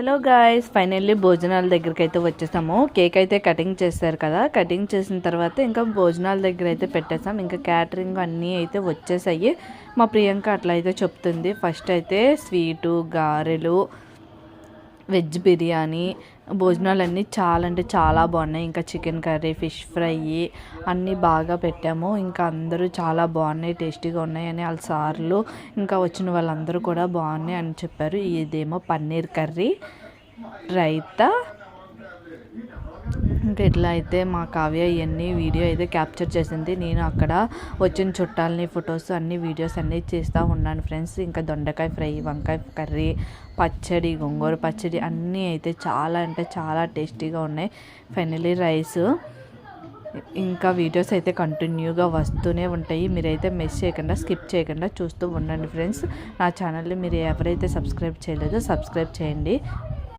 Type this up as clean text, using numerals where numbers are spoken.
Hello guys, finally భోజనాల దగ్గరికి అయితే వచ్చేసాము. కేక్ అయితే కటింగ్ చేస్తారు కదా, కటింగ్ చేసిన తర్వాత ఇంకా భోజనాల దగ్గర అయితే పెట్టేసాం. ఇంకా క్యాటరింగ్ అన్నీ అయితే వచ్చేసాయి. మా ప్రియాంక అట్లా అయితే చెప్తుంది. ఫస్ట్ అయితే స్వీటు, గారెలు, వెజ్ బిర్యానీ, భోజనాలన్నీ చాలా అంటే చాలా బాగున్నాయి. ఇంకా చికెన్ కర్రీ, ఫిష్ ఫ్రై అన్నీ బాగా పెట్టాము. ఇంకా అందరూ చాలా బాగున్నాయి, టేస్టీగా ఉన్నాయి అని వాళ్ళ సార్లు ఇంకా వచ్చిన వాళ్ళందరూ కూడా బాగున్నాయి అని చెప్పారు. ఇదేమో పన్నీర్ కర్రీ, రైతా. ఇంకా ఇట్లా అయితే మా కావ్య ఇవన్నీ వీడియో అయితే క్యాప్చర్ చేసింది. నేను అక్కడ వచ్చిన చుట్టాలని ఫొటోస్ అన్ని వీడియోస్ అన్నీ చేస్తూ ఉన్నాను ఫ్రెండ్స్. ఇంకా దొండకాయ ఫ్రై, వంకాయ కర్రీ, పచ్చడి, గోంగూర పచ్చడి అన్నీ అయితే చాలా అంటే చాలా టేస్టీగా ఉన్నాయి. Finally rice. ఇంకా వీడియోస్ అయితే కంటిన్యూగా వస్తూనే ఉంటాయి. మీరైతే మిస్ చేయకుండా, స్కిప్ చేయకుండా చూస్తూ ఉండండి ఫ్రెండ్స్. నా ఛానల్ని మీరు ఎవరైతే సబ్స్క్రైబ్ చేయలేదో సబ్స్క్రైబ్ చేయండి.